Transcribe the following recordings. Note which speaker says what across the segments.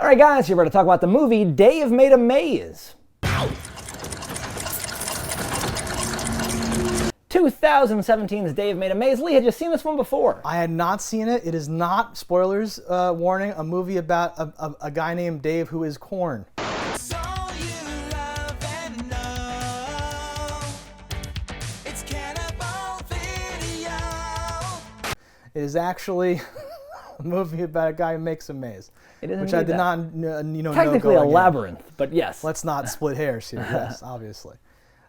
Speaker 1: Alright guys, here we're going to talk about the movie Dave Made a Maze. 2017's Dave Made a Maze. Lee, had you seen this one before?
Speaker 2: I had not seen it. It is not, spoilers warning, a movie about a guy named Dave who is corn. It is actually a movie about a guy who makes a maze.
Speaker 1: It is,
Speaker 2: which I did not know.
Speaker 1: Technically a labyrinth, but yes.
Speaker 2: Let's not split hairs here. Yes, obviously.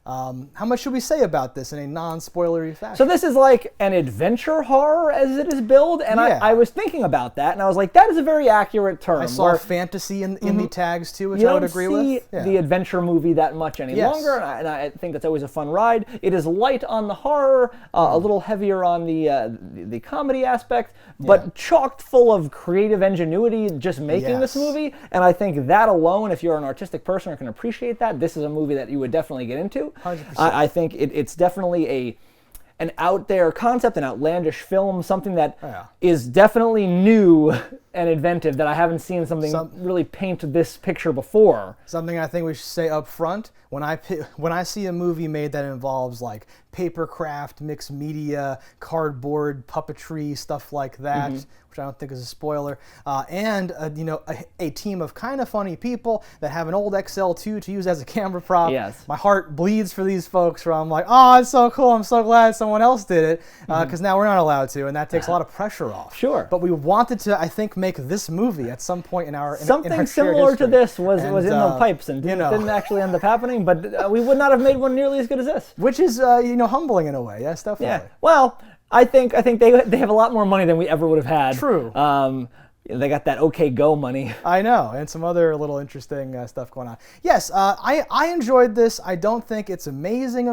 Speaker 2: How much should we say about this in a non-spoilery fashion?
Speaker 1: So this is like an adventure horror as it is billed, and yeah. I was thinking about that, and I was like, that is a very accurate term.
Speaker 2: I saw fantasy in the tags too, which I would agree with.
Speaker 1: You don't see the adventure movie that much any longer, and I think that's always a fun ride. It is light on the horror, a little heavier on the comedy aspect, but chocked full of creative ingenuity just making this movie, and I think that alone, if you're an artistic person or can appreciate that, this is a movie that you would definitely get into.
Speaker 2: 100%.
Speaker 1: I think it's definitely an out there concept, an outlandish film, something that is definitely new and inventive that I haven't seen something really paint this picture before.
Speaker 2: Something I think we should say up front, when I see a movie made that involves like papercraft, mixed media, cardboard, puppetry, stuff like that, which I don't think is a spoiler, and a team of kind of funny people that have an old XL2 to use as a camera prop.
Speaker 1: Yes.
Speaker 2: My heart bleeds for these folks where I'm like, oh, it's so cool, I'm so glad someone else did it, because now we're not allowed to, and that takes a lot of pressure off.
Speaker 1: Sure.
Speaker 2: But we wanted to, I think, make this movie at some point in our
Speaker 1: something similar to this was in the pipes and didn't actually end up happening, but we would not have made one nearly as good as this.
Speaker 2: Which is humbling in a way. Yes, definitely.
Speaker 1: Yeah. Well, I think they have a lot more money than we ever would have had.
Speaker 2: True.
Speaker 1: They got that OK Go money.
Speaker 2: I know, and some other little interesting stuff going on. Yes, I enjoyed this. I don't think it's amazing,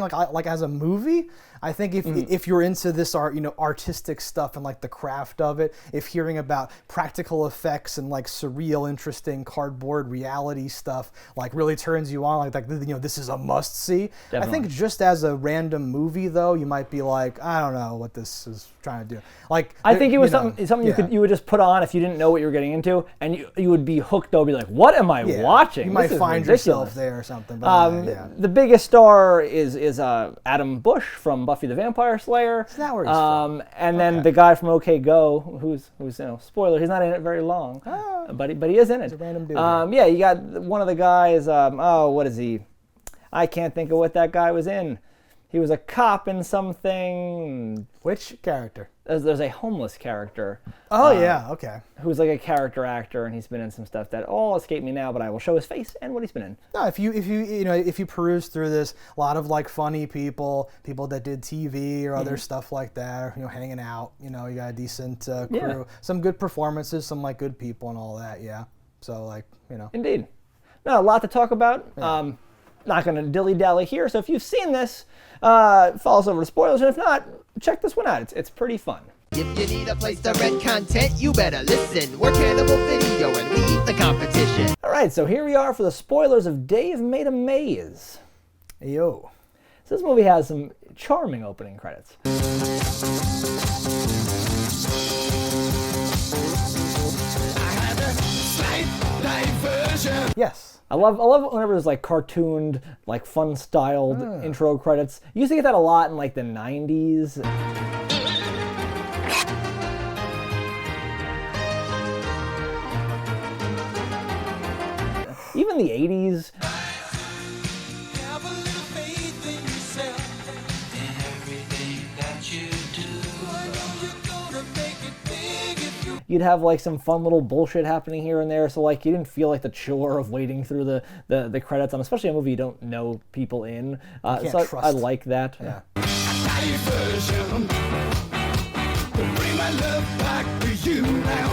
Speaker 2: like as a movie. I think if you're into this artistic stuff and like the craft of it, if hearing about practical effects and like surreal, interesting cardboard reality stuff like really turns you on, like this is a must see. Definitely. I think just as a random movie though, you might be like, I don't know what this is trying to do. Like
Speaker 1: I think it was something you would just put on if you didn't know what you were getting into, and you would be hooked though, be like, what am I watching?
Speaker 2: You might find yourself there or something. But,
Speaker 1: the biggest star is Adam Bush from Buffy the Vampire Slayer.
Speaker 2: Is that where he's from?
Speaker 1: And then the guy from OK Go, who's spoiler, he's not in it very long, but he is in it.
Speaker 2: He's a random dude.
Speaker 1: You got one of the guys. What is he? I can't think of what that guy was in. He was a cop in something.
Speaker 2: Which character?
Speaker 1: There's a homeless character.
Speaker 2: Oh yeah, okay.
Speaker 1: Who's like a character actor, and he's been in some stuff that all escape me now, but I will show his face and what he's been in.
Speaker 2: No, if you peruse through this, a lot of like funny people that did TV or other stuff like that, or hanging out. You got a decent crew, some good performances, some like good people and all that. Yeah. So
Speaker 1: Indeed. No, a lot to talk about. Yeah. Not going to dilly-dally here, so if you've seen this, follow us over to spoilers, and if not, check this one out. It's pretty fun.
Speaker 3: If you need a place to rent content, you better listen. We're Cannibal Video, and we eat the competition.
Speaker 1: All right, so here we are for the spoilers of Dave Made a Maze.
Speaker 2: Yo.
Speaker 1: So this movie has some charming opening credits.
Speaker 3: I had a slight diversion.
Speaker 2: Yes.
Speaker 1: I love whenever there's like cartooned, like fun styled intro credits. You used to get that a lot in like the 90s. Even the 80s.
Speaker 3: Have a little faith in yourself. Everything that you do. I know you're gonna make it big if you.
Speaker 1: You'd have like some fun little bullshit happening here and there, so like you didn't feel like the chore of waiting through the credits on, especially a movie you don't know people in. So I like that.
Speaker 2: Yeah.
Speaker 3: Diversion. Bring my love back to you now.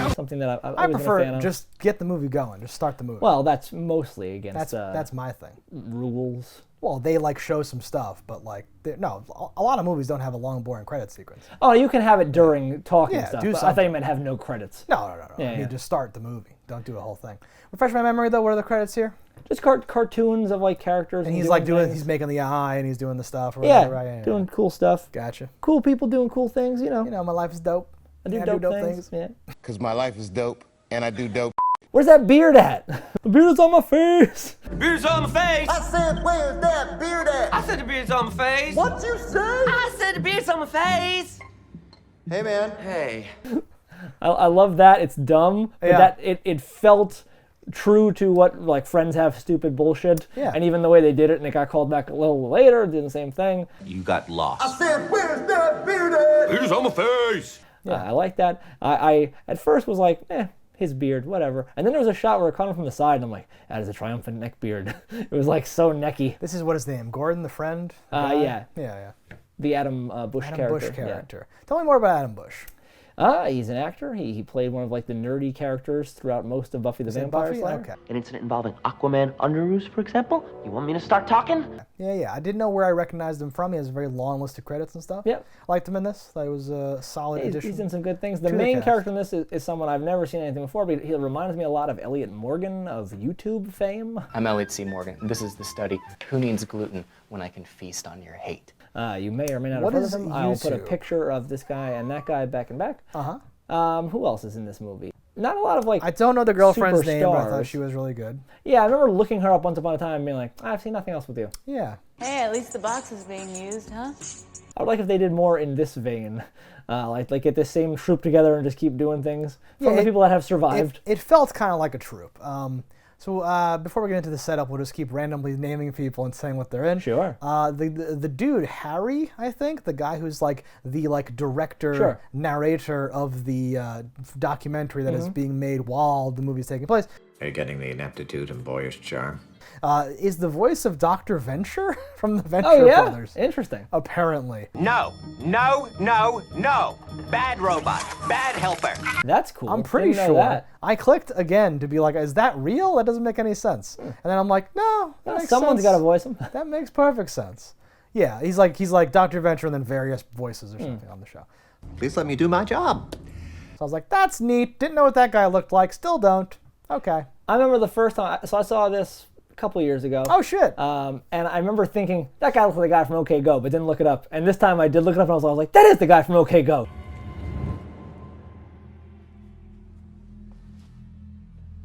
Speaker 1: Something that I've
Speaker 2: I
Speaker 1: always been a fan
Speaker 2: prefer
Speaker 1: of.
Speaker 2: just get the movie going, just start the movie.
Speaker 1: Well, that's mostly against
Speaker 2: that's my thing.
Speaker 1: Rules.
Speaker 2: Well, they like show some stuff, but like no, a lot of movies don't have a long, boring credit sequence.
Speaker 1: Oh, you can have it during talking
Speaker 2: Yeah,
Speaker 1: stuff.
Speaker 2: do
Speaker 1: But I thought you meant have no credits.
Speaker 2: No.
Speaker 1: Yeah,
Speaker 2: I mean, just start the movie. Don't do the whole thing. Refresh my memory though. What are the credits here?
Speaker 1: Just cartoons of like characters.
Speaker 2: And he's like he's making the eye and he's doing the stuff. Or
Speaker 1: yeah,
Speaker 2: whatever, right? Yeah,
Speaker 1: doing cool stuff.
Speaker 2: Gotcha.
Speaker 1: Cool people doing cool things.
Speaker 2: My life is dope.
Speaker 1: I do dope things. Yeah.
Speaker 4: Because my life is dope, and I do dope.
Speaker 1: Where's that beard at? The beard's on my face.
Speaker 4: The beard's on my face.
Speaker 5: I said, where's that beard at?
Speaker 4: I said the beard's on my face.
Speaker 5: What you say?
Speaker 4: I said the beard's on my face.
Speaker 5: Hey, man.
Speaker 4: Hey.
Speaker 1: I love that. It's dumb, but that it felt true to what like Friends have stupid bullshit.
Speaker 2: Yeah.
Speaker 1: And even the way they did it, and it got called back a little later, did the same thing.
Speaker 4: You got lost.
Speaker 5: I said, where's that beard at?
Speaker 4: Beard's on my face.
Speaker 1: Yeah, I like that. I at first was like, his beard, whatever. And then there was a shot where it caught him from the side, and I'm like, that is a triumphant neck beard. It was like so necky.
Speaker 2: This is what his name, Gordon the friend? The guy?
Speaker 1: Yeah.
Speaker 2: Yeah.
Speaker 1: The Adam Bush
Speaker 2: Adam
Speaker 1: character.
Speaker 2: Bush character. Tell me more about Adam Bush.
Speaker 1: He's an actor. He played one of like the nerdy characters throughout most of Buffy the Vampire
Speaker 2: Buffy?
Speaker 1: Slayer.
Speaker 2: Okay.
Speaker 6: An incident involving Aquaman Underoos, for example? You want me to start talking?
Speaker 2: Yeah. I didn't know where I recognized him from. He has a very long list of credits and stuff.
Speaker 1: Yep.
Speaker 2: I liked him in this. Thought it was a solid addition.
Speaker 1: He's in some good things. The
Speaker 2: to
Speaker 1: main
Speaker 2: cast.
Speaker 1: character in this is someone I've never seen anything before, but he reminds me a lot of Elliot Morgan of YouTube fame.
Speaker 7: I'm Elliot C. Morgan. This is the study, Who Needs Gluten When I Can Feast on Your Hate?
Speaker 1: You may or may not
Speaker 2: What
Speaker 1: have heard
Speaker 2: is
Speaker 1: of him. I'll put a
Speaker 2: YouTube?
Speaker 1: picture of this guy and that guy back and back.
Speaker 2: Uh-huh.
Speaker 1: Who else is in this movie? Not a lot of like.
Speaker 2: I don't know the girlfriend's name, but I thought
Speaker 1: superstars.
Speaker 2: she was really good.
Speaker 1: Yeah, I remember looking her up once upon a time and being like, I've seen nothing else with you.
Speaker 2: Yeah.
Speaker 8: Hey, at least the box is being used, huh?
Speaker 1: I would like if they did more in this vein, like get this same troop together and just keep doing things from the people that have survived.
Speaker 2: It felt kind of like a troop. So before we get into the setup, we'll just keep randomly naming people and saying what they're in.
Speaker 1: Sure.
Speaker 2: The dude Harry, I think, the guy who's like the director,
Speaker 1: Sure.
Speaker 2: narrator of the documentary that is being made while the movie's taking place,
Speaker 9: Are you getting the ineptitude and boyish charm?
Speaker 2: is the voice of Dr. Venture from the Venture
Speaker 1: Oh yeah,
Speaker 2: Brothers.
Speaker 1: interesting.
Speaker 2: Apparently.
Speaker 6: No. Bad robot. Bad helper.
Speaker 1: That's cool.
Speaker 2: I'm pretty
Speaker 1: Didn't know
Speaker 2: sure.
Speaker 1: that.
Speaker 2: I clicked again to be like, is that real? That doesn't make any sense. And then I'm like, no, that makes
Speaker 1: Someone's
Speaker 2: sense.
Speaker 1: got to voice him.
Speaker 2: That makes perfect sense. Yeah, he's like Dr. Venture and then various voices or something on the show.
Speaker 9: Please let me do my job.
Speaker 2: So I was like, that's neat. Didn't know what that guy looked like. Still don't. Okay.
Speaker 1: I remember the first time, so I saw this a couple of years ago.
Speaker 2: Oh, shit.
Speaker 1: And I remember thinking, that guy looks like the guy from OK Go, but didn't look it up. And this time I did look it up and I was like, that is the guy from OK Go.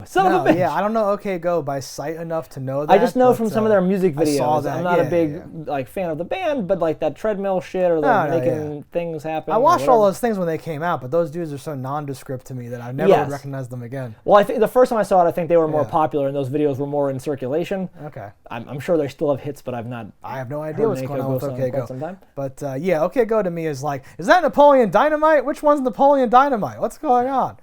Speaker 1: Son of a bitch.
Speaker 2: Yeah, I don't know OK Go by sight enough to know that.
Speaker 1: I just know
Speaker 2: but,
Speaker 1: from some of their music
Speaker 2: I
Speaker 1: videos.
Speaker 2: saw that.
Speaker 1: I'm not
Speaker 2: Yeah,
Speaker 1: a big
Speaker 2: yeah.
Speaker 1: like fan of the band, but like that treadmill shit or the
Speaker 2: No,
Speaker 1: making things happen.
Speaker 2: I
Speaker 1: or
Speaker 2: watched all
Speaker 1: whatever.
Speaker 2: those things when they came out, but those dudes are so nondescript to me that I never
Speaker 1: Yes.
Speaker 2: would recognize them again.
Speaker 1: Well, I think the first time I saw it, I think they were more
Speaker 2: Yeah.
Speaker 1: popular, and those videos were more in circulation.
Speaker 2: Okay.
Speaker 1: I'm sure they still have hits, but I've not.
Speaker 2: I have no idea
Speaker 1: heard
Speaker 2: what's
Speaker 1: an
Speaker 2: going on with
Speaker 1: song in
Speaker 2: OK
Speaker 1: quite
Speaker 2: Go.
Speaker 1: some time.
Speaker 2: But yeah, OK Go to me is like, is that Napoleon Dynamite? Which one's Napoleon Dynamite? What's going on?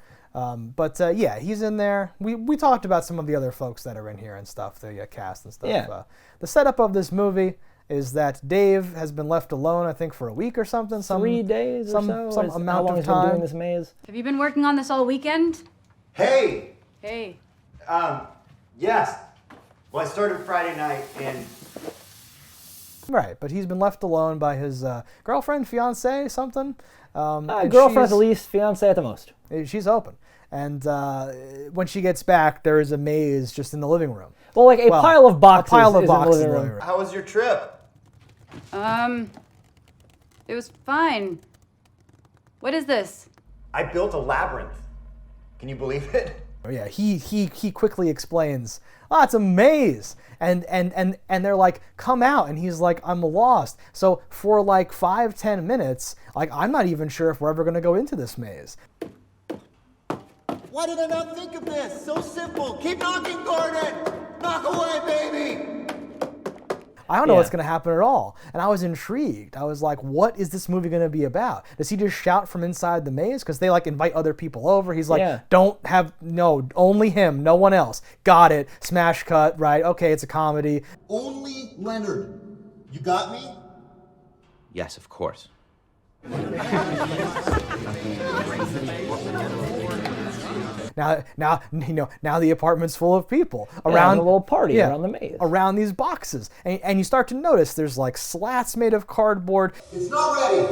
Speaker 2: But yeah, he's in there. We talked about some of the other folks that are in here and stuff, the cast and stuff.
Speaker 1: Yeah.
Speaker 2: The setup of this movie is that Dave has been left alone, I think, for a week or something.
Speaker 1: 3 days
Speaker 2: some
Speaker 1: or so.
Speaker 2: some
Speaker 1: is
Speaker 2: amount
Speaker 1: how long
Speaker 2: of
Speaker 1: he's been
Speaker 2: time.
Speaker 1: doing this maze.
Speaker 8: Have you been working on this all weekend?
Speaker 5: Hey!
Speaker 8: Hey.
Speaker 5: Yes. Well, I started Friday night and
Speaker 2: Right, but he's been left alone by his girlfriend, fiance, something. And
Speaker 1: Girlfriend at
Speaker 2: she's-
Speaker 1: the least, fiance at the most.
Speaker 2: She's open. And when she gets back, there is a maze just in the living room.
Speaker 1: Well, like a pile of boxes.
Speaker 2: A pile of
Speaker 1: is in the
Speaker 2: boxes
Speaker 1: living
Speaker 2: in the
Speaker 1: room.
Speaker 2: living room.
Speaker 5: how was your trip?
Speaker 8: It was fine. What is this?
Speaker 5: I built a labyrinth. Can you believe it?
Speaker 2: Oh, yeah, he quickly explains, it's a maze. And they're like, come out. And he's like, I'm lost. So for like 5-10 minutes, like, I'm not even sure if we're ever going to go into this maze.
Speaker 5: Why did I not think of this? So simple. Keep knocking, Gordon. Knock away, baby.
Speaker 2: I don't know
Speaker 1: Yeah.
Speaker 2: what's going to happen at all. And I was intrigued. I was like, what is this movie going to be about? Does he just shout from inside the maze? Because they like invite other people over. He's like,
Speaker 1: Yeah.
Speaker 2: only him, no one else. Got it. Smash cut, right? Okay, it's a comedy.
Speaker 5: Only Leonard. You got me?
Speaker 4: Yes, of course.
Speaker 2: Now the apartment's full of people
Speaker 1: Around a little party around the maze.
Speaker 2: around these boxes, and you start to notice there's like slats made of cardboard
Speaker 5: It's not ready.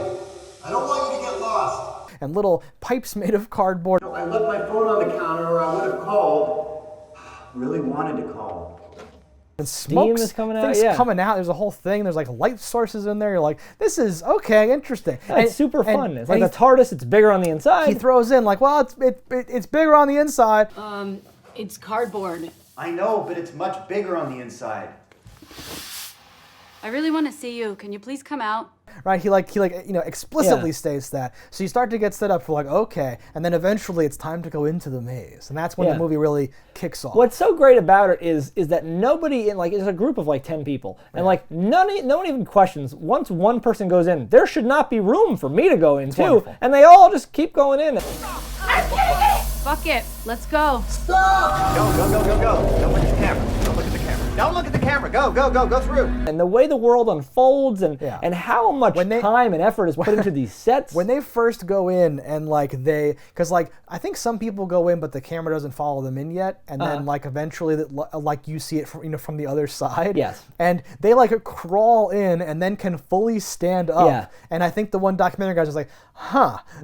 Speaker 5: I don't want you to get lost.
Speaker 2: and little pipes made of cardboard.
Speaker 5: I left my phone on the counter or I would have called. Really wanted to call.
Speaker 2: And smoke
Speaker 1: is coming out,
Speaker 2: things
Speaker 1: yeah.
Speaker 2: coming out. There's a whole thing. There's like light sources in there. You're like, this is okay, interesting.
Speaker 1: It's super fun. It's like
Speaker 2: and
Speaker 1: the TARDIS. It's bigger on the inside.
Speaker 2: he throws in like, well, it's bigger on the inside.
Speaker 8: It's cardboard.
Speaker 10: I know, but it's much bigger on the inside.
Speaker 8: I really want to see you. Can you please come out?
Speaker 2: Right, he explicitly states that. So you start to get set up for like, okay, and then eventually it's time to go into the maze, and that's when the movie really kicks off.
Speaker 1: What's so great about it is that nobody in it's a group of like 10 people, and no one even questions. Once one person goes in, there should not be room for me to go in too,
Speaker 2: wonderful.
Speaker 1: and they all just keep going in.
Speaker 8: Fuck it. Let's go.
Speaker 5: Stop!
Speaker 10: Go. Don't look at the camera. Don't look at the camera. Don't look at the camera. Go through.
Speaker 1: And the way the world unfolds and how much time and effort is put into these sets.
Speaker 2: When they first go in and because I think some people go in but the camera doesn't follow them in yet, and then eventually you see it from the other side.
Speaker 1: Yes.
Speaker 2: And they crawl in and then can fully stand up.
Speaker 1: Yeah.
Speaker 2: And I think the one documentary guy's just like,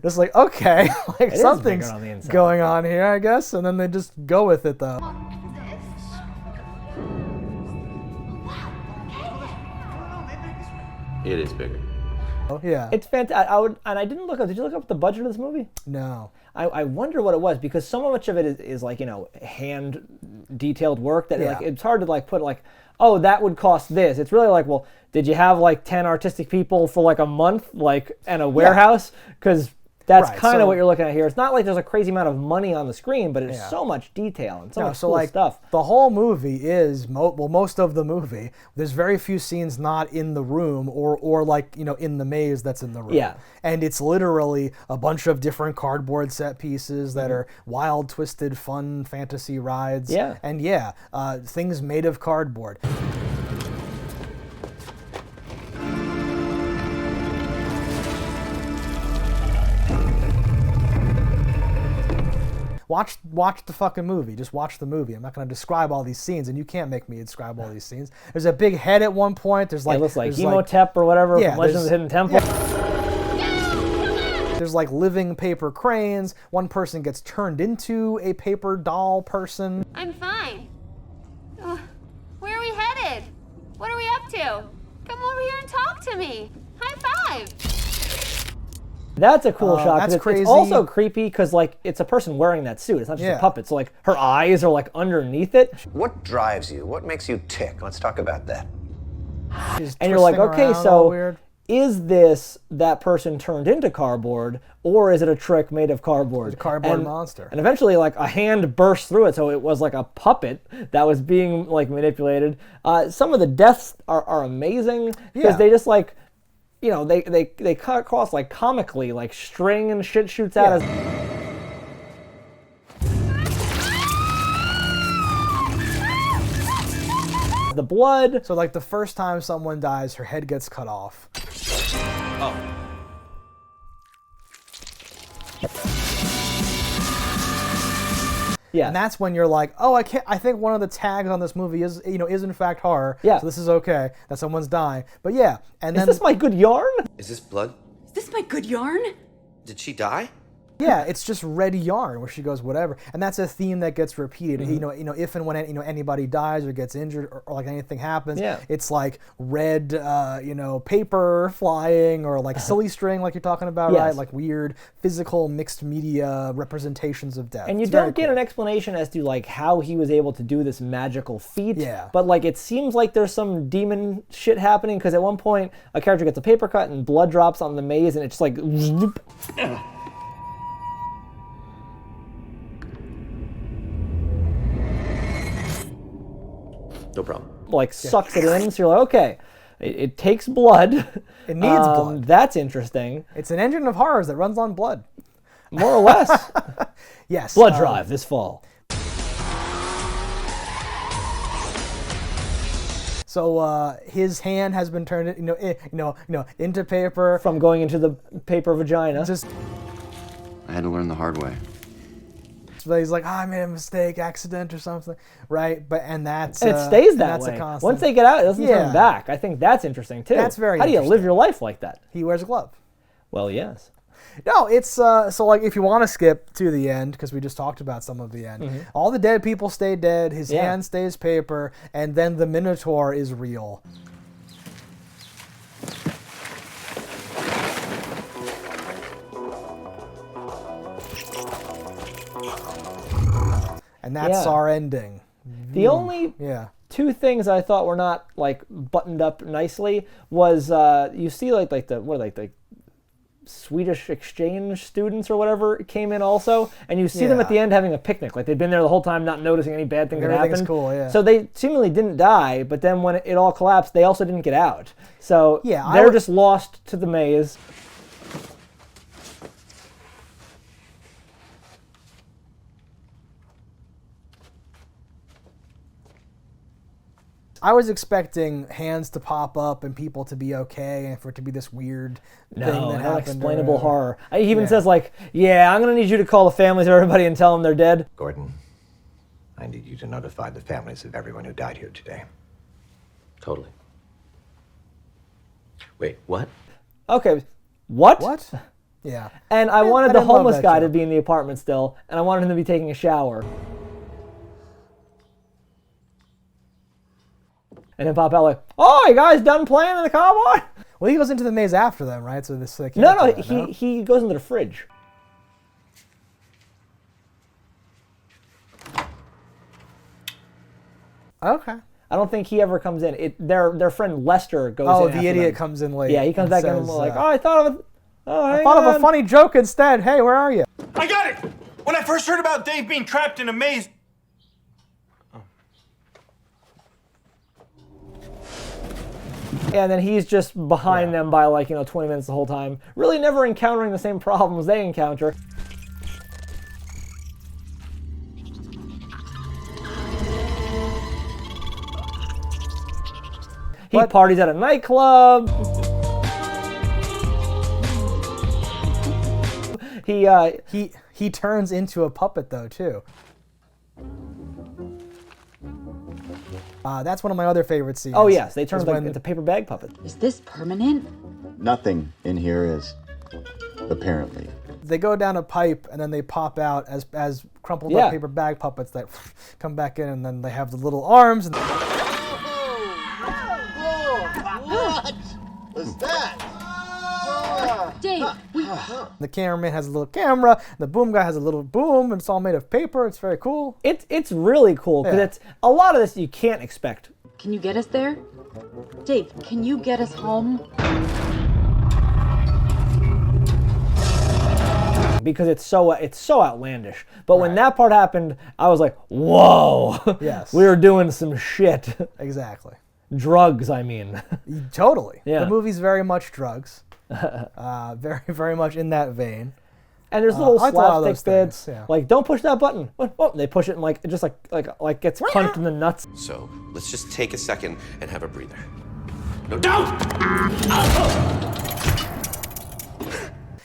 Speaker 2: just like, okay, something's
Speaker 1: on the inside.
Speaker 2: going on here, I guess. And then they just go with it though.
Speaker 4: It is bigger.
Speaker 2: Oh, yeah.
Speaker 1: It's fantastic. I didn't look up. Did you look up the budget of this movie?
Speaker 2: No.
Speaker 1: I wonder what it was, because so much of it is hand detailed work that it's hard to put oh, that would cost this. It's really well, did you have 10 artistic people for a month and a warehouse? Because that's kind of what you're looking at here. It's not like there's a crazy amount of money on the screen, but there's so much detail and so much cool stuff.
Speaker 2: The whole movie is, most of the movie, there's very few scenes not in the room or in the maze that's in the room.
Speaker 1: Yeah.
Speaker 2: And it's literally a bunch of different cardboard set pieces that are wild, twisted, fun fantasy rides.
Speaker 1: Yeah.
Speaker 2: And things made of cardboard. Watch the fucking movie. Just watch the movie. I'm not going to describe all these scenes, and you can't make me describe all these scenes. There's a big head at one point. There's
Speaker 1: it looks like Emotep or whatever from Legends of the Hidden Temple.
Speaker 2: There's living paper cranes. One person gets turned into a paper doll person.
Speaker 11: I'm fine. Where are we headed? What are we up to? Come over here and talk to me. High five.
Speaker 1: That's a cool shot.
Speaker 2: That's crazy.
Speaker 1: It's also creepy because it's a person wearing that suit. It's not just a puppet. So her eyes are underneath it.
Speaker 9: What drives you? What makes you tick? Let's talk about that.
Speaker 1: And you're okay, so is this that person turned into cardboard, or is it a trick made of cardboard?
Speaker 2: It's a cardboard monster.
Speaker 1: And eventually a hand burst through it, so it was a puppet that was being manipulated. Some of the deaths are amazing because they just they cut across comically, string and shit shoots out as the blood.
Speaker 2: So the first time someone dies, her head gets cut off.
Speaker 4: Oh.
Speaker 1: Yeah.
Speaker 2: And that's when you're I think one of the tags on this movie is in fact horror.
Speaker 1: Yeah.
Speaker 2: So this is okay that someone's dying. But and then
Speaker 1: is this my good yarn?
Speaker 4: Is this blood?
Speaker 8: Is this my good yarn?
Speaker 4: Did she die?
Speaker 2: Yeah, it's just red yarn where she goes whatever, and that's a theme that gets repeated. If and when anybody dies or gets injured or anything happens, it's red, paper flying or silly string like you're talking about, right? Weird physical mixed media representations of death.
Speaker 1: And you don't get an explanation as to how he was able to do this magical feat.
Speaker 2: Yeah.
Speaker 1: But it seems like there's some demon shit happening because at one point a character gets a paper cut and blood drops on the maze and it's just
Speaker 4: No problem.
Speaker 1: Sucks it in, so you're okay. It takes blood.
Speaker 2: It needs blood.
Speaker 1: That's interesting.
Speaker 2: It's an engine of horrors that runs on blood.
Speaker 1: More or less.
Speaker 2: Yes.
Speaker 1: Blood Drive this fall.
Speaker 2: So his hand has been turned, into paper
Speaker 1: from going into the paper vagina.
Speaker 4: I had to learn the hard way.
Speaker 2: But he's I made a mistake, accident or something, right? And it
Speaker 1: stays that way. Once they get out, it doesn't turn back. I think that's interesting too.
Speaker 2: That's very.
Speaker 1: How do you live your life like that?
Speaker 2: He wears a glove.
Speaker 1: Well, yes.
Speaker 2: No, it's so if you want to skip to the end because we just talked about some of the end, all the dead people stay dead. His hand stays paper, and then the Minotaur is real. And that's our ending.
Speaker 1: The only two things I thought were not like buttoned up nicely was you see like the Swedish exchange students or whatever came in also, and you see them at the end having a picnic, like they'd been there the whole time, not noticing any bad things that happened.
Speaker 2: Everything's cool, yeah.
Speaker 1: So they seemingly didn't die, but then when it all collapsed, they also didn't get out. So they're just lost to the maze.
Speaker 2: I was expecting hands to pop up and people to be okay, and for it to be this weird thing that happened.
Speaker 1: Unexplainable horror. He even says like, "Yeah, I'm gonna need you to call the families of everybody and tell them they're dead."
Speaker 9: Gordon, I need you to notify the families of everyone who died here today.
Speaker 4: Totally. Wait, what?
Speaker 1: Okay, what?
Speaker 2: What? Yeah.
Speaker 1: And I wanted the homeless guy to be in the apartment still, and I wanted him to be taking a shower. And then pop out like, "Oh, you guys done playing in the cowboy?"
Speaker 2: Well, he goes into the maze after them, right? So this
Speaker 1: No, he goes into the fridge.
Speaker 2: Okay.
Speaker 1: I don't think he ever comes in. Their friend Lester goes in.
Speaker 2: Oh,
Speaker 1: after
Speaker 2: the idiot
Speaker 1: them.
Speaker 2: comes in late.
Speaker 1: Yeah, he comes back in and like, "Oh, I thought of it. Oh,
Speaker 2: I thought of a funny joke instead. Hey, where are you?"
Speaker 12: I got it! When I first heard about Dave being trapped in a maze.
Speaker 1: And then he's just behind them by 20 minutes the whole time, really never encountering the same problems they encounter. He parties at a nightclub.
Speaker 2: He turns into a puppet though too. That's one of my other favorite scenes.
Speaker 1: Oh yes, they turn into paper bag puppets.
Speaker 13: Is this permanent?
Speaker 14: Nothing in here is, apparently.
Speaker 2: They go down a pipe and then they pop out as crumpled up paper bag puppets that come back in, and then they have the little arms. And
Speaker 5: What was that?
Speaker 13: Dave,
Speaker 2: the cameraman has a little camera. The boom guy has a little boom, and it's all made of paper. It's very cool.
Speaker 1: It's really cool because it's a lot of this you can't expect.
Speaker 13: Can you get us there? Dave, can you get us home?
Speaker 1: Because it's so outlandish. But when that part happened, I was like, "Whoa!"
Speaker 2: Yes,
Speaker 1: we were doing some shit.
Speaker 2: Exactly.
Speaker 1: Drugs, I mean.
Speaker 2: Totally.
Speaker 1: Yeah.
Speaker 2: The movie's very much drugs. Very, very much in that vein.
Speaker 1: And there's little slapstick bits,
Speaker 2: things,
Speaker 1: like "Don't push that button." Oh, they push it and it just like gets punched in the nuts.
Speaker 4: So let's just take a second and have a breather. No, don't!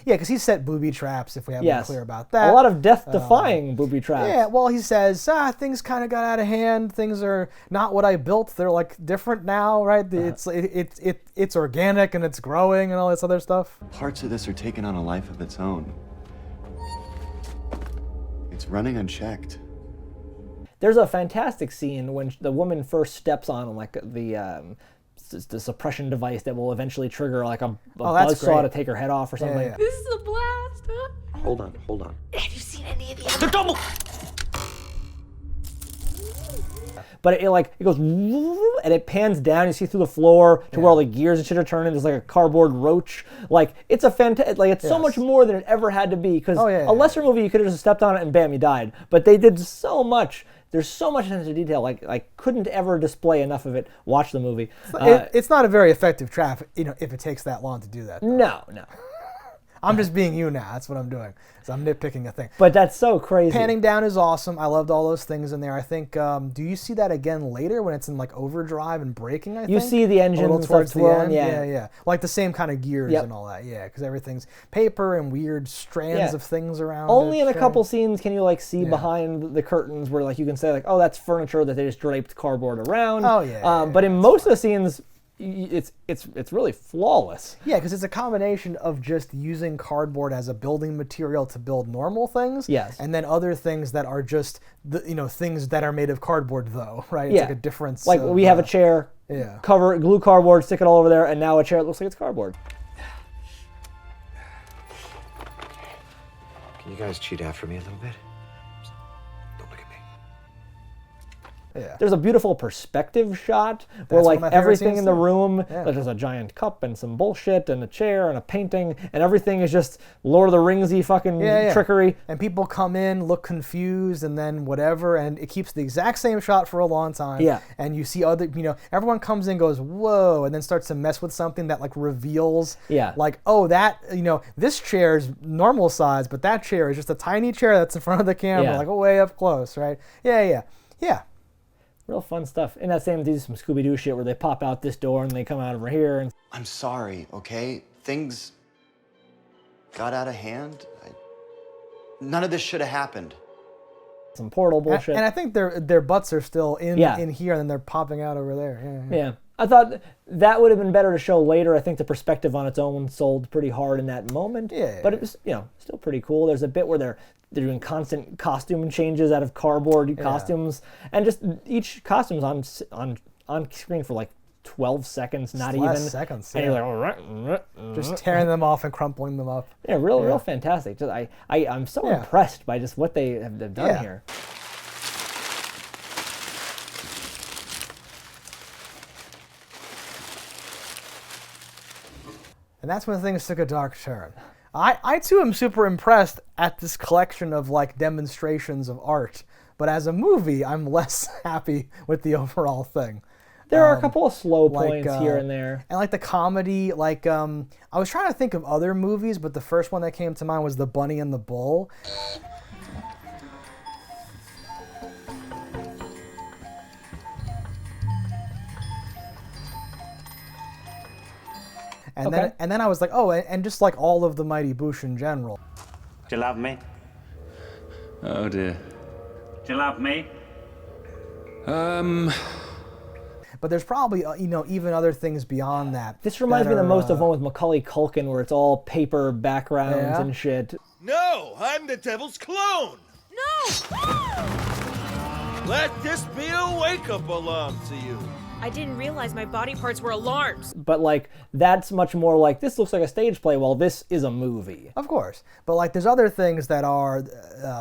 Speaker 2: Yeah, because he set booby traps, if we haven't been clear about that.
Speaker 1: A lot of death-defying booby traps.
Speaker 2: Yeah, well, he says, things kind of got out of hand. Things are not what I built. They're different now, right? It's organic and it's growing and all this other stuff.
Speaker 14: Parts of this are taking on a life of its own. It's running unchecked.
Speaker 1: There's a fantastic scene when the woman first steps on the suppression device that will eventually trigger a buzzsaw to take her head off or something.
Speaker 2: Yeah.
Speaker 11: This is a blast, huh?
Speaker 4: Hold on.
Speaker 11: Have you seen any of the other?
Speaker 12: Double!
Speaker 1: But it goes and it pans down. You see through the floor to where all the gears and shit are turning. There's a cardboard roach. It's a fantastic. It's so much more than it ever had to be. Because a lesser movie, you could have just stepped on it and bam, you died. But they did so much. There's so much attention to detail. I couldn't ever display enough of it. Watch the movie.
Speaker 2: It's not a very effective trap, if it takes that long to do that. Though.
Speaker 1: No.
Speaker 2: I'm just being you now. That's what I'm doing. So I'm nitpicking a thing.
Speaker 1: But that's so crazy.
Speaker 2: Panning down is awesome. I loved all those things in there. I think, do you see that again later when it's in overdrive and braking, I think?
Speaker 1: You see the engine
Speaker 2: a little towards the end.
Speaker 1: Yeah.
Speaker 2: Yeah. Like the same kind of gears and all that. Yeah, because everything's paper and weird strands of things around
Speaker 1: Only
Speaker 2: it.
Speaker 1: in a couple scenes can you see behind the curtains where you can say oh, that's furniture that they just draped cardboard around.
Speaker 2: Oh yeah.
Speaker 1: But in most of the scenes, it's really flawless.
Speaker 2: Yeah, because it's a combination of just using cardboard as a building material to build normal things.
Speaker 1: Yes.
Speaker 2: And then other things that are just things that are made of cardboard though, right?
Speaker 1: Yeah.
Speaker 2: It's like a difference.
Speaker 1: We have a chair, glue cardboard, stick it all over there, and now a chair that looks like it's cardboard.
Speaker 9: Can you guys cheat after me a little bit? Don't look at me.
Speaker 2: Yeah.
Speaker 1: There's a beautiful perspective shot where
Speaker 2: That's one
Speaker 1: like
Speaker 2: of my favorite
Speaker 1: everything
Speaker 2: scenes
Speaker 1: in the
Speaker 2: too.
Speaker 1: room,
Speaker 2: Yeah.
Speaker 1: like there's a giant cup and some bullshit and a chair and a painting, and everything is just Lord of the Ringsy fucking trickery.
Speaker 2: And people come in, look confused, and then whatever, and it keeps the exact same shot for a long time.
Speaker 1: Yeah.
Speaker 2: And you see other, everyone comes in, goes, whoa, and then starts to mess with something that like reveals, like, oh, that, this chair is normal size, but that chair is just a tiny chair that's in front of the camera, like way up close, right? Yeah.
Speaker 1: Real fun stuff. In that same, they do some Scooby-Doo shit where they pop out this door and they come out over here. And
Speaker 14: I'm sorry, okay? Things got out of hand. None of this should have happened.
Speaker 1: Some portal bullshit.
Speaker 2: And I think their butts are still in here, and then they're popping out over there.
Speaker 1: Yeah. I thought that would have been better to show later. I think the perspective on its own sold pretty hard in that moment. But it was, still pretty cool. There's a bit where they're doing constant costume changes out of cardboard costumes, and just each costume's on screen for like 12 seconds, not even.
Speaker 2: Seconds.
Speaker 1: And you're like, all right.
Speaker 2: Just tearing them off and crumpling them up.
Speaker 1: Yeah, real fantastic. Just, I'm so impressed by just what they have done here.
Speaker 2: And that's when things took a dark turn. I too am super impressed at this collection of like demonstrations of art, but as a movie, I'm less happy with the overall thing.
Speaker 1: There are a couple of slow points here and there.
Speaker 2: And like the comedy, like I was trying to think of other movies, but the first one that came to mind was The Bunny and the Bull. And then I was like, oh, and just like all of the Mighty Boosh in general.
Speaker 15: Do you love me?
Speaker 16: Oh dear.
Speaker 15: Do you love me?
Speaker 2: But there's probably, even other things beyond that.
Speaker 1: This reminds me the most of one with Macaulay Culkin, where it's all paper backgrounds and shit.
Speaker 3: No, I'm the devil's clone.
Speaker 17: No!
Speaker 3: Let this be a wake-up alarm to you.
Speaker 17: I didn't realize my body parts were alarms.
Speaker 1: But like, that's much more like, this looks like a stage play, while this is a movie.
Speaker 2: Of course. But like, there's other things that are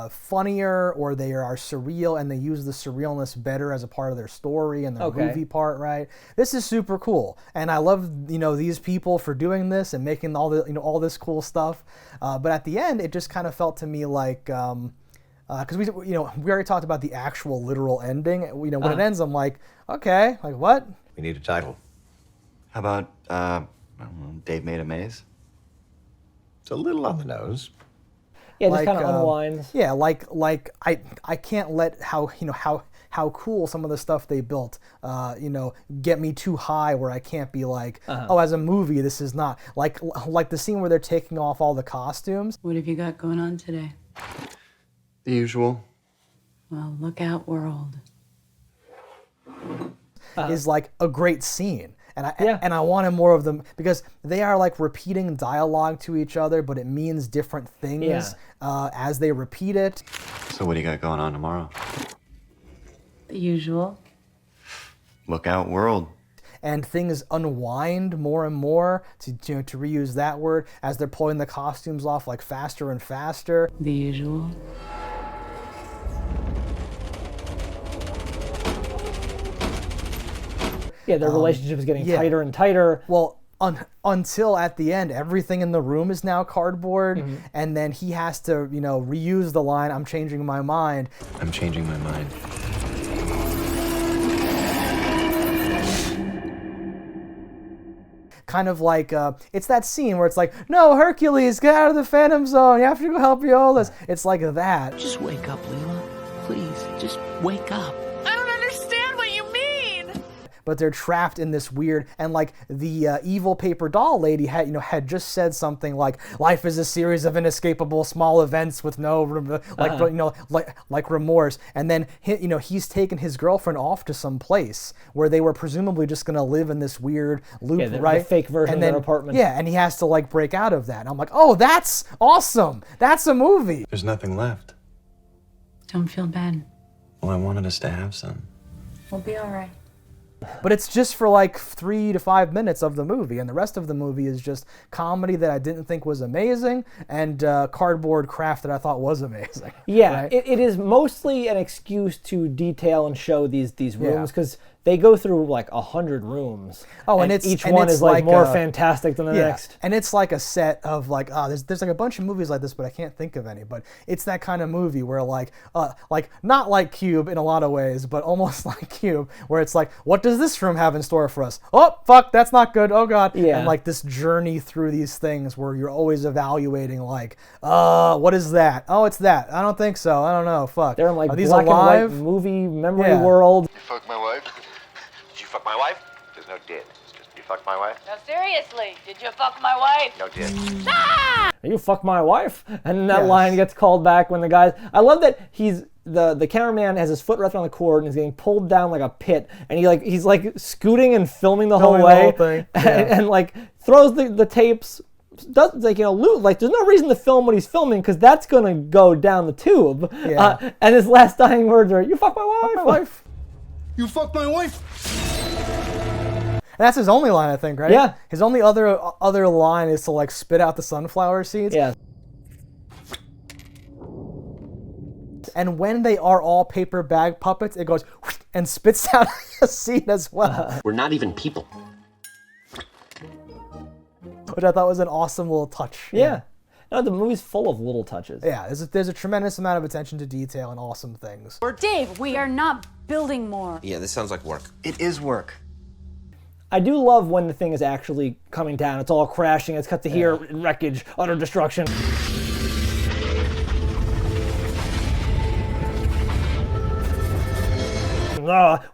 Speaker 2: funnier, or they are surreal, and they use the surrealness better as a part of their story and their movie part, right? This is super cool. And I love, these people for doing this and making all the, all this cool stuff. But at the end, it just kind of felt to me like, because we already talked about the actual literal ending. When it ends, I'm like, okay, like what?
Speaker 9: We need a title.
Speaker 14: How about, I don't know, Dave Made a Maze?
Speaker 9: It's a little on the nose.
Speaker 1: Yeah, just kind of unwinds.
Speaker 2: Yeah, like I can't let how cool some of the stuff they built, get me too high where I can't be like, oh, as a movie, this is not like the scene where they're taking off all the costumes.
Speaker 13: What have you got going on today?
Speaker 14: The usual.
Speaker 13: Well, look out, world.
Speaker 2: Is like a great scene. And I wanted more of them because they are like repeating dialogue to each other, but it means different things as they repeat it.
Speaker 14: So what do you got going on tomorrow?
Speaker 13: The usual.
Speaker 14: Look out, world.
Speaker 2: And things unwind more and more, to reuse that word, as they're pulling the costumes off like faster and faster.
Speaker 13: The usual.
Speaker 1: Yeah, their relationship is getting tighter and tighter.
Speaker 2: Well, until at the end, everything in the room is now cardboard, and then he has to, reuse the line, "I'm changing my mind."
Speaker 14: I'm changing my mind.
Speaker 2: Kind of like, it's that scene where it's like, no, Hercules, get out of the Phantom Zone, you have to go help Aeolus. It's like that.
Speaker 18: Just wake up, Leela. Please, just wake up.
Speaker 17: I don't understand what you mean.
Speaker 2: But they're trapped in this weird, and like the evil paper doll lady had just said something like, life is a series of inescapable small events with no like remorse. And then he's taken his girlfriend off to some place where they were presumably just gonna live in this weird loop, right?
Speaker 1: The fake version of their apartment.
Speaker 2: Yeah, and he has to like break out of that. And I'm like, oh, that's awesome. That's a movie.
Speaker 14: There's nothing left.
Speaker 13: Don't feel bad.
Speaker 14: Well, I wanted us to have some.
Speaker 13: We'll be all right.
Speaker 2: But it's just for like 3 to 5 minutes of the movie, and the rest of the movie is just comedy that I didn't think was amazing, and cardboard craft that I thought was amazing.
Speaker 1: Yeah,
Speaker 2: right?
Speaker 1: it is mostly an excuse to detail and show these rooms, because they go through like 100 rooms.
Speaker 2: Oh, and
Speaker 1: each one is like more fantastic than the next.
Speaker 2: And it's like a set of like, there's like a bunch of movies like this, but I can't think of any. But it's that kind of movie where like not like Cube in a lot of ways, but almost like Cube, where it's like, what does this room have in store for us? Oh, fuck, that's not good. Oh god.
Speaker 1: Yeah.
Speaker 2: And like this journey through these things where you're always evaluating like, what is that? Oh, it's that. I don't think so. I don't know. Fuck.
Speaker 1: They're in like
Speaker 2: Are these
Speaker 1: black
Speaker 2: alive?
Speaker 1: and white movie memory world.
Speaker 9: You fucked my wife? Did you fuck my wife? There's no did. It's just, you fucked my wife?
Speaker 17: No, seriously, did you fuck my wife?
Speaker 9: No did.
Speaker 1: You fuck my wife, and that line gets called back when the guys. I love that the cameraman has his foot wrapped around the cord and is getting pulled down like a pit, and he's like scooting and filming the whole way,
Speaker 2: thing.
Speaker 1: and like throws the tapes. Does like like there's no reason to film what he's filming because that's gonna go down the tube.
Speaker 2: Yeah.
Speaker 1: And his last dying words are, "You fuck my wife."
Speaker 12: You fucked my wife?
Speaker 2: And that's his only line, I think, right?
Speaker 1: Yeah.
Speaker 2: His only other line is to like spit out the sunflower seeds.
Speaker 1: Yeah.
Speaker 2: And when they are all paper bag puppets, it goes and spits out a seed as well.
Speaker 6: We're not even people.
Speaker 2: Which I thought was an awesome little touch.
Speaker 1: Yeah. No, the movie's full of little touches.
Speaker 2: Yeah, there's a tremendous amount of attention to detail and awesome things.
Speaker 8: Dave, we are not building more.
Speaker 4: Yeah, this sounds like work.
Speaker 14: It is work.
Speaker 1: I do love when the thing is actually coming down. It's all crashing. It's cut to here, wreckage, utter destruction.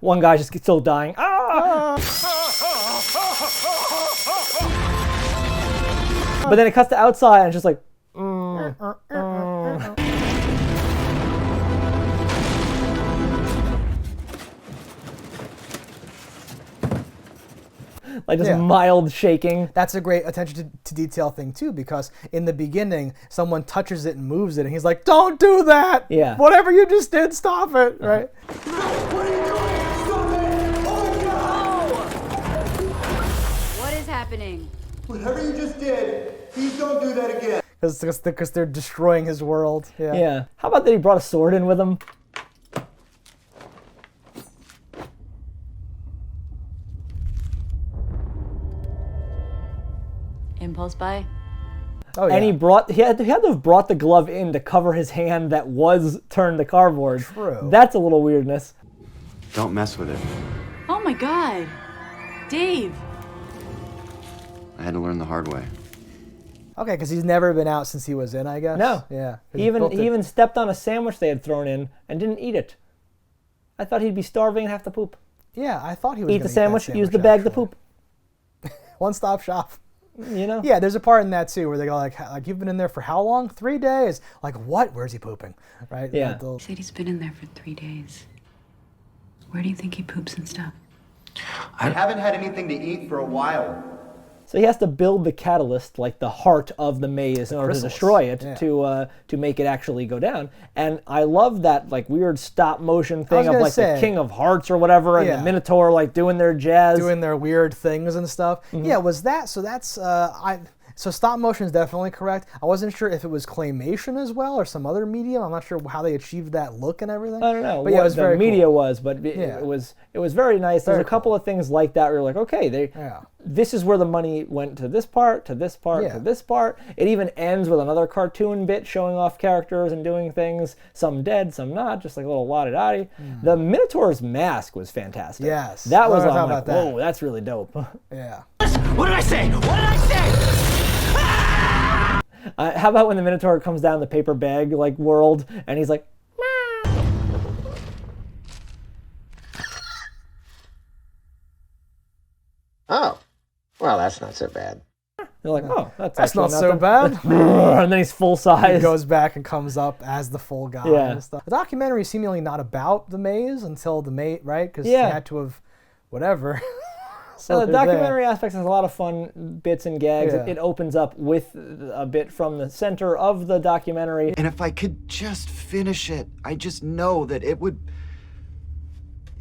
Speaker 1: One guy's just still dying. But then it cuts to outside and it's just like, like just mild shaking.
Speaker 2: That's a great attention to detail thing too, because in the beginning, someone touches it and moves it, and he's like, "Don't do that!
Speaker 1: Yeah.
Speaker 2: Whatever you just did, stop it!" Right?
Speaker 8: What is happening?
Speaker 5: Whatever you just did, please don't do that again.
Speaker 2: Because they're destroying his world. Yeah.
Speaker 1: Yeah. How about that he brought a sword in with him?
Speaker 8: Impulse buy?
Speaker 2: Oh, yeah.
Speaker 1: And he had to have brought the glove in to cover his hand that was turned to cardboard.
Speaker 2: True.
Speaker 1: That's a little weirdness.
Speaker 14: Don't mess with it.
Speaker 8: Oh my god. Dave.
Speaker 14: I had to learn the hard way.
Speaker 2: Okay, because he's never been out since he was in, I guess.
Speaker 1: No.
Speaker 2: Yeah.
Speaker 1: He even stepped on a sandwich they had thrown in and didn't eat it. I thought he'd be starving and have to poop.
Speaker 2: Yeah, I thought he was
Speaker 1: Eat the sandwich, use the bag to poop.
Speaker 2: One-stop shop.
Speaker 1: You know?
Speaker 2: Yeah, there's a part in that too where they go like you've been in there for how long? 3 days. Like what? Where's he pooping? Right?
Speaker 1: Yeah.
Speaker 8: He said he's been in there for 3 days. Where do you think he poops and stuff?
Speaker 5: I haven't had anything to eat for a while.
Speaker 1: So he has to build the catalyst, like the heart of the maze, in order to destroy it, to make it actually go down. And I love that like weird stop motion thing of like the King of Hearts or whatever, and the Minotaur like doing their jazz,
Speaker 2: doing their weird things and stuff.
Speaker 1: Mm-hmm.
Speaker 2: Yeah, was that? So that's So stop motion is definitely correct. I wasn't sure if it was claymation as well or some other medium. I'm not sure how they achieved that look and everything.
Speaker 1: I don't know
Speaker 2: but yeah, it was
Speaker 1: the
Speaker 2: very
Speaker 1: media
Speaker 2: cool.
Speaker 1: was, but it was very nice. There's a couple of things like that where you're like, okay, this is where the money went to this part, to this part, to this part. It even ends with another cartoon bit showing off characters and doing things, some dead, some not, just like a little la-di-da-di. The Minotaur's mask was fantastic.
Speaker 2: Yes.
Speaker 1: That was
Speaker 2: How
Speaker 1: I'm like,
Speaker 2: about that?
Speaker 1: whoa, that's really dope.
Speaker 2: Yeah.
Speaker 18: What did I say? What did I say?
Speaker 1: How about when the Minotaur comes down the paper bag like world and he's like,
Speaker 9: Oh, well, that's not so bad.
Speaker 1: they're like, oh, that's
Speaker 2: not
Speaker 1: actually
Speaker 2: so
Speaker 1: nothing."
Speaker 2: bad.
Speaker 1: And then he's full size.
Speaker 2: He goes back and comes up as the full guy and stuff. The documentary is seemingly not about the maze until the mate, right? Because he had to have whatever.
Speaker 1: So the documentary aspect has a lot of fun bits and gags.
Speaker 2: Yeah.
Speaker 1: It opens up with a bit from the center of the documentary.
Speaker 14: And if I could just finish it, I just know that it would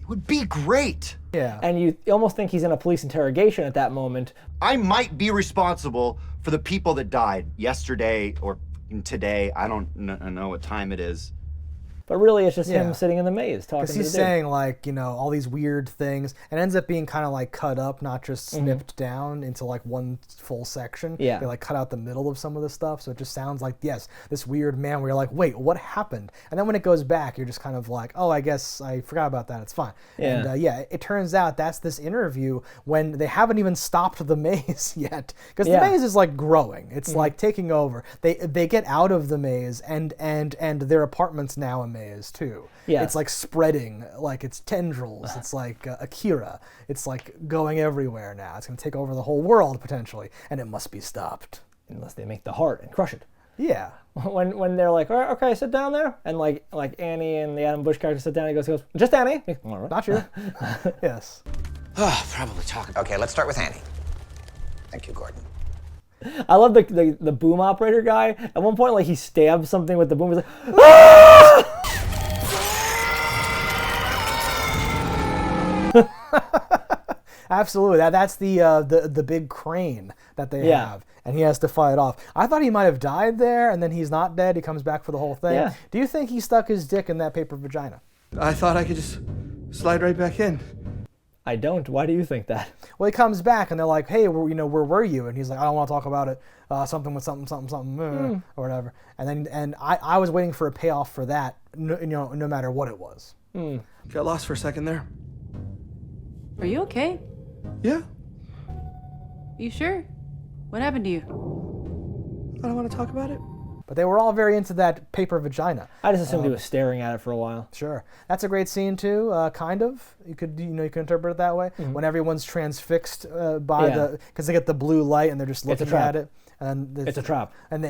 Speaker 14: It would be great.
Speaker 2: Yeah.
Speaker 1: And you almost think he's in a police interrogation at that moment.
Speaker 14: I might be responsible for the people that died yesterday or today. I don't know what time it is.
Speaker 1: But really, it's just him sitting in the maze talking to the
Speaker 2: Because he's saying, like, you know, all these weird things. And it ends up being kind of like cut up, not just snipped down into like one full section.
Speaker 1: Yeah.
Speaker 2: They like cut out the middle of some of the stuff. So it just sounds like, yes, this weird man where you're like, wait, what happened? And then when it goes back, you're just kind of like, oh, I guess I forgot about that. It's fine.
Speaker 1: Yeah.
Speaker 2: And it turns out that's this interview when they haven't even stopped the maze yet. Because the maze is like growing. It's like taking over. They get out of the maze and their apartment's now a maze too.
Speaker 1: Yes.
Speaker 2: It's like spreading, like it's tendrils. It's like Akira. It's like going everywhere now. It's going to take over the whole world potentially, and it must be stopped.
Speaker 1: Unless they make the heart and crush it.
Speaker 2: Yeah.
Speaker 1: When they're like, all right, okay, sit down there, and like Annie and the Adam Bush character sit down, he goes, just Annie? All right.
Speaker 2: Not you. Yes.
Speaker 10: Probably talking. Okay, let's start with Annie. Thank you, Gordon.
Speaker 1: I love the boom operator guy. At one point, like he stabs something with the boom. He's like, ah!
Speaker 2: Absolutely. That's the big crane that they have, and he has to fight off. I thought he might have died there, and then he's not dead. He comes back for the whole thing.
Speaker 1: Yeah.
Speaker 2: Do you think he stuck his dick in that paper vagina?
Speaker 12: I thought I could just slide right back in.
Speaker 1: I don't. Why do you think that?
Speaker 2: Well, he comes back, and they're like, hey, where were you? And he's like, I don't want to talk about it. Something with something, or whatever. And I was waiting for a payoff for that, no matter what it was.
Speaker 12: Got lost for a second there.
Speaker 8: Are you okay?
Speaker 12: Yeah.
Speaker 8: You sure? What happened to you?
Speaker 12: I don't want to talk about it.
Speaker 2: But they were all very into that paper vagina.
Speaker 1: I just assumed he was staring at it for a while.
Speaker 2: Sure. That's a great scene too, kind of. You could interpret it that way. When everyone's transfixed by because they get the blue light and they're just looking at it. And
Speaker 1: it's a trap.
Speaker 2: And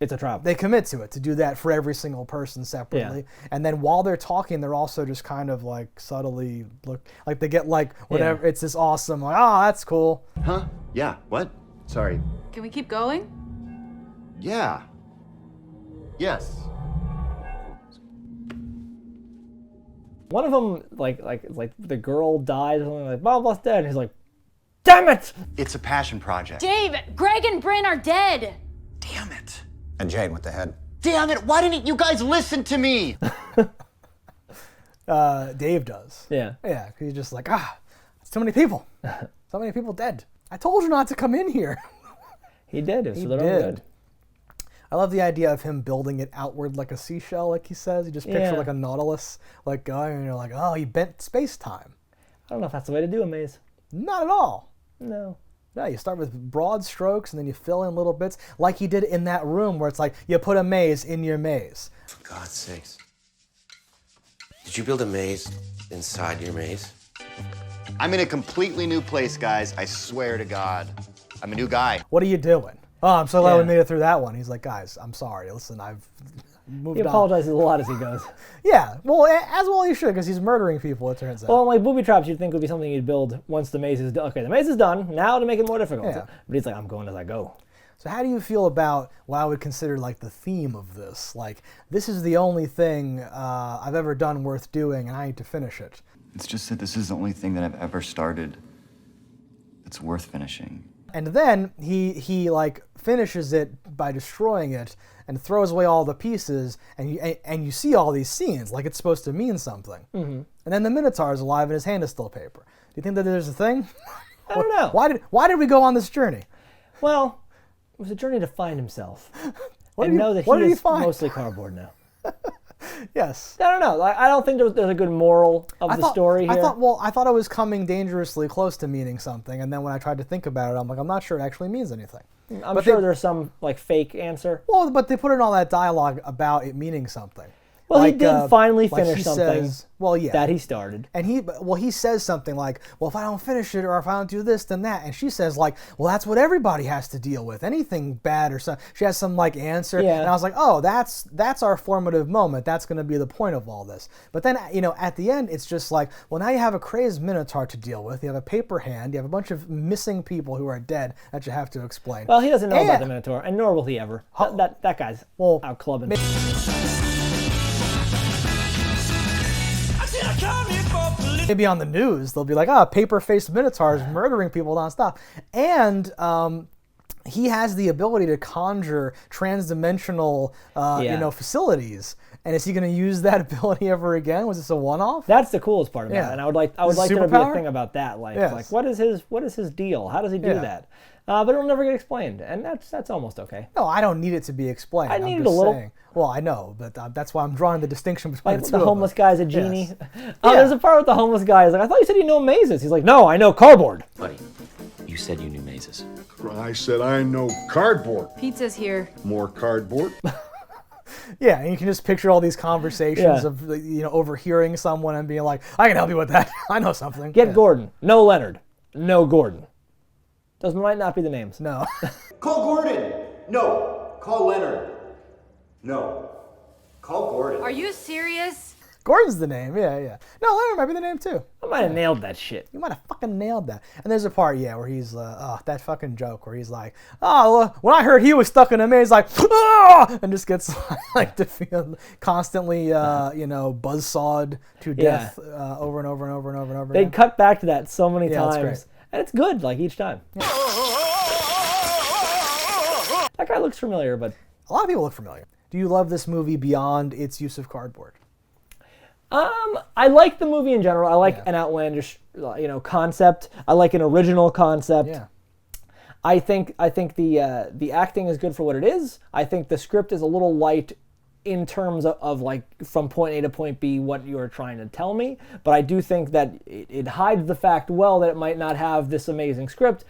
Speaker 1: it's a trap.
Speaker 2: They commit to it, to do that for every single person separately. Yeah. And then while they're talking, they're also just kind of like subtly look, like they get like whatever, it's this awesome, like, oh, that's cool.
Speaker 14: Huh? Yeah, what? Sorry.
Speaker 8: Can we keep going?
Speaker 14: Yeah. Yes.
Speaker 1: One of them, like the girl died, or something like, blah, blah's dead. And he's like, damn it!
Speaker 14: It's a passion project.
Speaker 11: Dave, Greg and Bryn are dead.
Speaker 14: Damn it.
Speaker 10: And Jane with the head.
Speaker 14: Damn it, why didn't you guys listen to me?
Speaker 2: Dave does.
Speaker 1: Yeah.
Speaker 2: Yeah, he's just like, it's too many people. So many people dead. I told you not to come in here.
Speaker 1: He did.
Speaker 2: He
Speaker 1: did.
Speaker 2: Good. I love the idea of him building it outward like a seashell, like he says. You just picture like a Nautilus, like going, and you're like, oh, he bent space-time.
Speaker 1: I don't know if that's the way to do a maze.
Speaker 2: Not at all.
Speaker 1: No.
Speaker 2: Yeah, you start with broad strokes, and then you fill in little bits, like he did in that room where it's like, you put a maze in your maze.
Speaker 4: For God's sakes. Did you build a maze inside your maze?
Speaker 14: I'm in a completely new place, guys. I swear to God. I'm a new guy.
Speaker 2: What are you doing? Oh, I'm so glad we made it through that one. He's like, guys, I'm sorry. Listen, I've moved on.
Speaker 1: He apologizes a lot as he goes.
Speaker 2: Yeah, well, as well he should, because he's murdering people, it turns out.
Speaker 1: Well, like booby traps, you'd think would be something you'd build once the maze is done. Okay, the maze is done. Now to make it more difficult.
Speaker 2: Yeah.
Speaker 1: But he's like, I'm going as I go.
Speaker 2: So how do you feel about what I would consider like the theme of this? Like, this is the only thing I've ever done worth doing, and I need to finish it.
Speaker 19: It's just that this is the only thing that I've ever started that's worth finishing.
Speaker 2: And then he like finishes it by destroying it and throws away all the pieces, and you see all these scenes like it's supposed to mean something.
Speaker 1: Mm-hmm.
Speaker 2: And then the Minotaur is alive and his hand is still paper. Do you think that there's a thing?
Speaker 1: I don't know.
Speaker 2: Why did we go on this journey?
Speaker 1: Well, it was a journey to find himself.
Speaker 2: What
Speaker 1: and
Speaker 2: did
Speaker 1: know
Speaker 2: you-
Speaker 1: that
Speaker 2: what
Speaker 1: he
Speaker 2: did he
Speaker 1: is
Speaker 2: find?
Speaker 1: mostly cardboard now.
Speaker 2: Yes.
Speaker 1: I don't know. I don't think there's a good moral of the story here.
Speaker 2: I thought it was coming dangerously close to meaning something, and then when I tried to think about it, I'm like, I'm not sure it actually means anything.
Speaker 1: I'm sure there's some like fake answer.
Speaker 2: Well, but they put in all that dialogue about it meaning something.
Speaker 1: Well,
Speaker 2: Like,
Speaker 1: he did finally
Speaker 2: like
Speaker 1: finish
Speaker 2: he
Speaker 1: something
Speaker 2: says- well, yeah.
Speaker 1: that he started.
Speaker 2: And he says something like, well, if I don't finish it or if I don't do this, then that. And she says like, well, that's what everybody has to deal with. Anything bad or something. She has some like answer.
Speaker 1: Yeah.
Speaker 2: And I was like, oh, that's our formative moment. That's going to be the point of all this. But then, at the end, it's just like, well, now you have a crazed Minotaur to deal with. You have a paper hand. You have a bunch of missing people who are dead that you have to explain.
Speaker 1: Well, he doesn't know about the Minotaur, and nor will he ever. That guy's out clubbing.
Speaker 3: I said I come here for
Speaker 2: Maybe on the news, they'll be like, "Ah, paper-faced minotaurs murdering people nonstop," and he has the ability to conjure trans-dimensional, facilities. And is he going to use that ability ever again? Was this a one-off?
Speaker 1: That's the coolest part about it, and I would like there to be a thing about that. Like what is his deal? How does he do that? But it'll never get explained, and that's almost okay.
Speaker 2: No, I don't need it to be explained.
Speaker 1: I need it a little.
Speaker 2: Saying. Well, I know, but that's why I'm drawing the distinction between
Speaker 1: like
Speaker 2: the two.
Speaker 1: Homeless guy's a genie. Yes. There's a part with the homeless guy. He's like, I thought you said you know mazes. He's like, no, I know cardboard.
Speaker 20: Buddy, you said you knew mazes.
Speaker 21: I said I know cardboard.
Speaker 8: Pizza's here.
Speaker 21: More cardboard.
Speaker 2: Yeah, and you can just picture all these conversations of overhearing someone and being like, I can help you with that. I know something.
Speaker 1: Get Gordon. No Leonard. No Gordon. Those might not be the names.
Speaker 2: No.
Speaker 5: Call Gordon. No. Call Leonard. No. Call Gordon.
Speaker 8: Are you serious?
Speaker 2: Gordon's the name, yeah. No, Leonard might be the name too.
Speaker 1: I might have nailed that shit.
Speaker 2: You might have fucking nailed that. And there's a part, where he's, that fucking joke where he's like, when I heard he was stuck in a maze, like, and just gets like to feel constantly, buzzsawed to death over and over and over and over and over.
Speaker 1: They cut back to that so many times,
Speaker 2: great.
Speaker 1: And it's good, like each time. Yeah. That guy looks familiar, but
Speaker 2: a lot of people look familiar. Do you love this movie beyond its use of cardboard?
Speaker 1: I like the movie in general. I like an outlandish, concept. I like an original concept.
Speaker 2: Yeah.
Speaker 1: I think the acting is good for what it is. I think the script is a little light in terms of like from point A to point B what you're trying to tell me. But I do think that it hides the fact well that it might not have this amazing script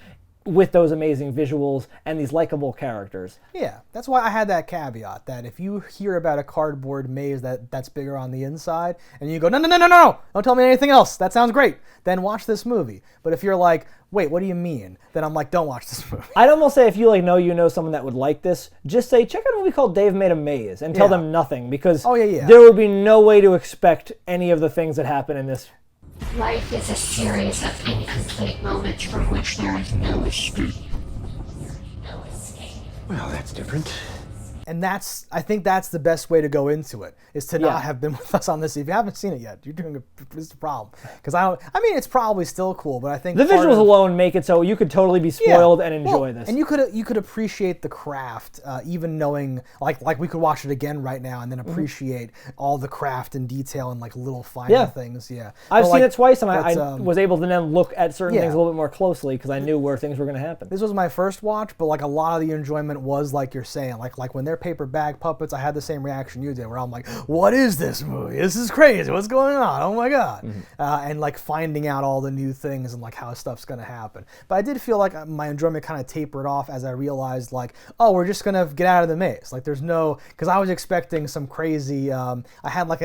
Speaker 1: with those amazing visuals and these likable characters.
Speaker 2: Yeah, that's why I had that caveat, that if you hear about a cardboard maze that's bigger on the inside, and you go, no, don't tell me anything else, that sounds great, then watch this movie. But if you're like, wait, what do you mean? Then I'm like, don't watch this movie.
Speaker 1: I'd almost say if you know someone that would like this, just say, check out a movie called Dave Made a Maze, and tell them nothing, because there would be no way to expect any of the things that happen in this.
Speaker 22: Life is a series of incomplete moments from which there is no escape. No escape.
Speaker 9: Well, that's different.
Speaker 2: And I think that's the best way to go into it, is to not have been with us on this. If you haven't seen it yet, you're doing this is a problem. Because it's probably still cool, but I think
Speaker 1: the visuals alone make it so you could totally be spoiled and enjoy this.
Speaker 2: And you could appreciate the craft, even knowing like we could watch it again right now and then appreciate all the craft and detail and like little finer things. Yeah,
Speaker 1: I've seen it twice, and I was able to then look at certain things a little bit more closely because I knew where things were going to happen.
Speaker 2: This was my first watch, but like a lot of the enjoyment was like you're saying, like when they're paper bag puppets, I had the same reaction you did, where I'm like, what is this movie? This is crazy. What's going on? Oh my God. And like finding out all the new things and like how stuff's going to happen. But I did feel like my enjoyment kind of tapered off as I realized like, oh, we're just going to get out of the maze. Like there's no, because I was expecting some crazy, I had like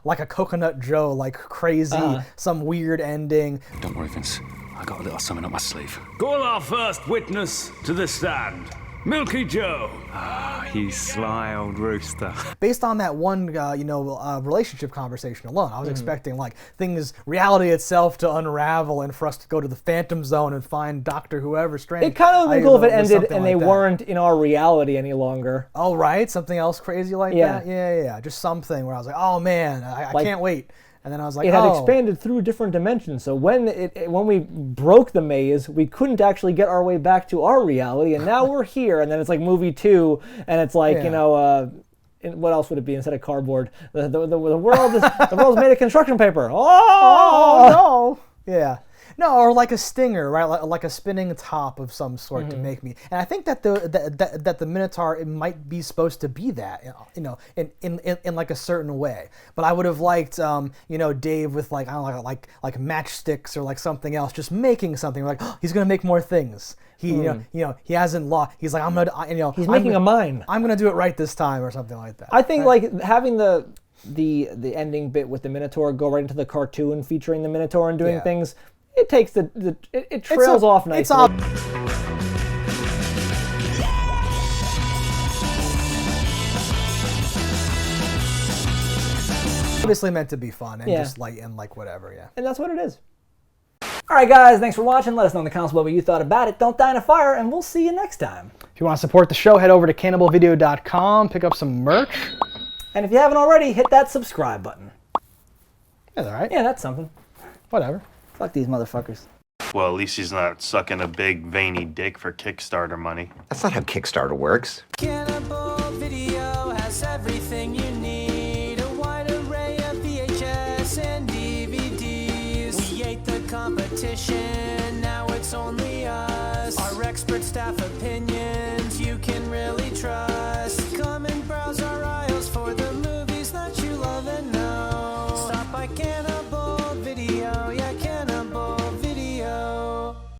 Speaker 2: like a Coconut Joe, like crazy, some weird ending.
Speaker 16: Don't worry, Vince. I got a little something up my sleeve.
Speaker 23: Call our first witness to the stand. Milky Joe.
Speaker 16: You sly old rooster.
Speaker 2: Based on that one, relationship conversation alone, I was expecting like reality itself to unravel and for us to go to the Phantom Zone and find Dr. Whoever Strange.
Speaker 1: It kind of would be cool if it ended and they weren't in our reality any longer.
Speaker 2: Oh, right, something else crazy like that. Yeah. Just something where I was like, oh man, I can't wait. And then I was like,
Speaker 1: it had expanded through different dimensions. So when we broke the maze, we couldn't actually get our way back to our reality, and now we're here. And then it's like movie 2, and it's like what else would it be instead of cardboard? The world is made of construction paper.
Speaker 2: Oh no! Yeah. No, or like a stinger, right? Like a spinning top of some sort to make me. And I think that the Minotaur, it might be supposed to be that, in like a certain way. But I would have liked, Dave with like, I don't know, like matchsticks or like something else, just making something like, oh, he's gonna make more things. He he hasn't lost. He's like,
Speaker 1: he's making a mine.
Speaker 2: I'm gonna do it right this time or something like that.
Speaker 1: I think like having the ending bit with the Minotaur go right into the cartoon featuring the Minotaur and doing things. It takes it trails off nicely.
Speaker 2: Obviously meant to be fun and just light and like whatever,
Speaker 1: And that's what it is. Alright guys, thanks for watching. Let us know in the comments below what you thought about it. Don't die in a fire, and we'll see you next time.
Speaker 2: If you want to support the show, head over to cannibalvideo.com, pick up some merch.
Speaker 1: And if you haven't already, hit that subscribe button.
Speaker 2: That's all right.
Speaker 1: Yeah, that's something.
Speaker 2: Whatever.
Speaker 1: Fuck these motherfuckers.
Speaker 12: Well, at least he's not sucking a big veiny dick for Kickstarter money.
Speaker 9: That's not how Kickstarter works.
Speaker 3: Cannibal Video has everything you need. A wide array of VHS and DVDs. We ate the competition, now it's only us. Our expert staff opinion